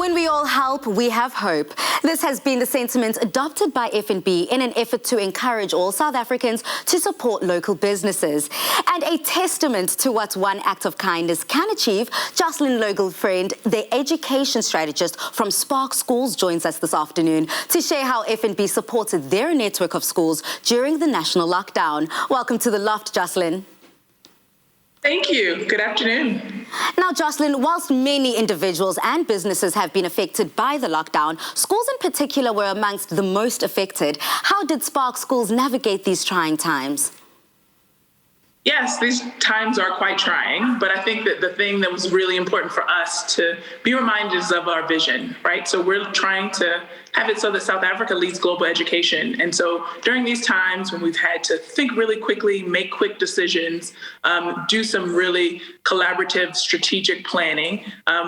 When we all help, we have hope. This has been the sentiment adopted by FNB in an effort to encourage all South Africans to support local businesses. And a testament to what one act of kindness can achieve, Jocelyn Logelfriend, the education strategist from Spark Schools, joins us this afternoon to share how FNB supported their network of schools during the national lockdown. Welcome to the Loft, Jocelyn. Thank you. Good afternoon. Now, Jocelyn, whilst many individuals and businesses have been affected by the lockdown, schools in particular were amongst the most affected. How did Spark Schools navigate these trying times? Yes, these times are quite trying, but I think that the thing that was really important for us to be reminded is of our vision, right? So we're trying to have it so that South Africa leads global education. And so during these times when we've had to think really quickly, make quick decisions, do some really collaborative strategic planning,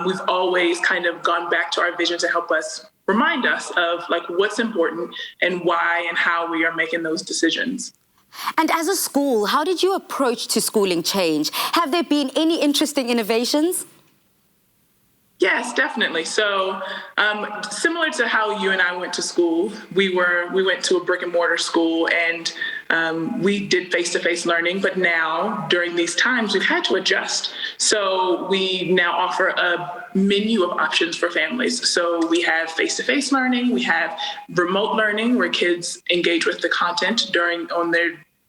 we've always kind of gone back to our vision to help us remind us of like what's important and why and how we are making those decisions. And as a school, how did you approach to schooling change? Have there been any interesting innovations? Yes, definitely. So similar to how you and I went to school, we went to a brick and mortar school and we did face-to-face learning. But now during these times, we've had to adjust. So we now offer a menu of options for families. So we have face-to-face learning, we have remote learning where kids engage with the content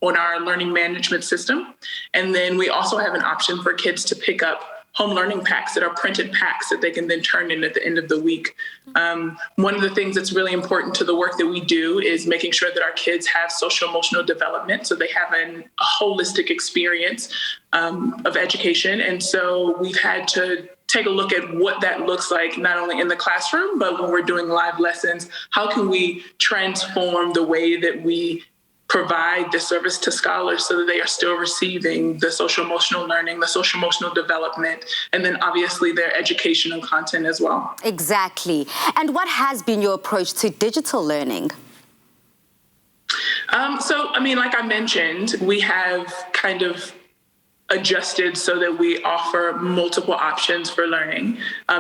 on our learning management system. And then we also have an option for kids to pick up home learning packs that are printed packs that they can then turn in at the end of the week. One of the things that's really important to the work that we do is making sure that our kids have social emotional development so they have a holistic experience of education. And so we've had to take a look at what that looks like, not only in the classroom, but when we're doing live lessons. How can we transform the way that we provide the service to scholars so that they are still receiving the social emotional learning, the social emotional development, and then obviously their educational content as well. Exactly. And what has been your approach to digital learning? Like I mentioned, we have kind of adjusted so that we offer multiple options for learning,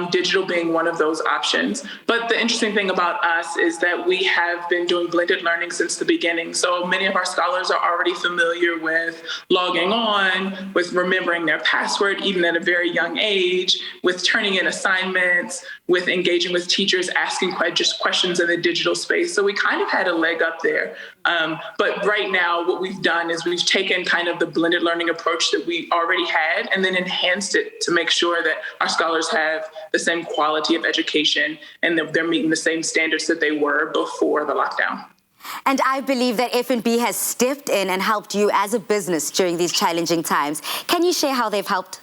digital being one of those options. But the interesting thing about us is that we have been doing blended learning since the beginning. So many of our scholars are already familiar with logging on, with remembering their password, even at a very young age, with turning in assignments, with engaging with teachers, asking just questions in the digital space. So we kind of had a leg up there. But right now, what we've done is we've taken kind of the blended learning approach that we already had and then enhanced it to make sure that our scholars have the same quality of education and that they're meeting the same standards that they were before the lockdown. And I believe that FNB has stepped in and helped you as a business during these challenging times. Can you share how they've helped?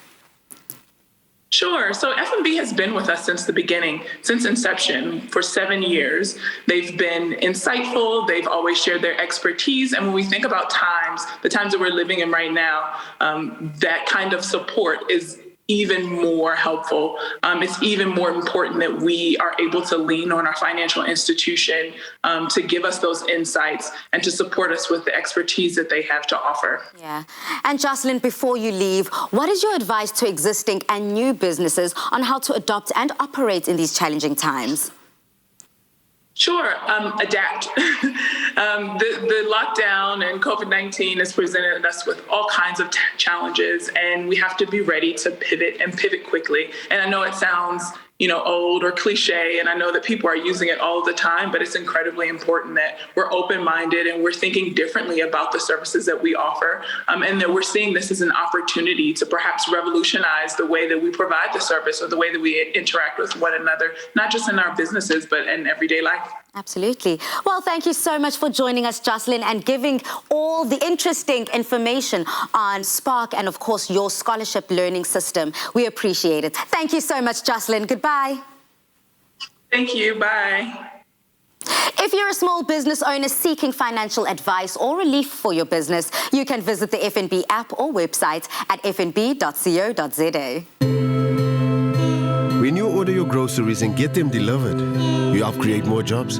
Sure. So FNB has been with us since the beginning, since inception, for 7 years. They've been insightful. They've always shared their expertise. And when we think about the times that we're living in right now, that kind of support is even more helpful. It's even more important that we are able to lean on our financial institution to give us those insights and to support us with the expertise that they have to offer. Yeah. And Jocelyn, before you leave, what is your advice to existing and new businesses on how to adopt and operate in these challenging times? Sure. Adapt. The lockdown and COVID-19 has presented us with all kinds of challenges, and we have to be ready to pivot and pivot quickly. And I know it sounds old or cliche, and I know that people are using it all the time, but it's incredibly important that we're open-minded and we're thinking differently about the services that we offer, and that we're seeing this as an opportunity to perhaps revolutionize the way that we provide the service or the way that we interact with one another, not just in our businesses, but in everyday life. Absolutely. Well, thank you so much for joining us, Jocelyn, and giving all the interesting information on Spark and, of course, your scholarship learning system. We appreciate it. Thank you so much, Jocelyn. Goodbye. Thank you. Bye. If you're a small business owner seeking financial advice or relief for your business, you can visit the FNB app or website at fnb.co.za. When you order your groceries and get them delivered, you help create more jobs.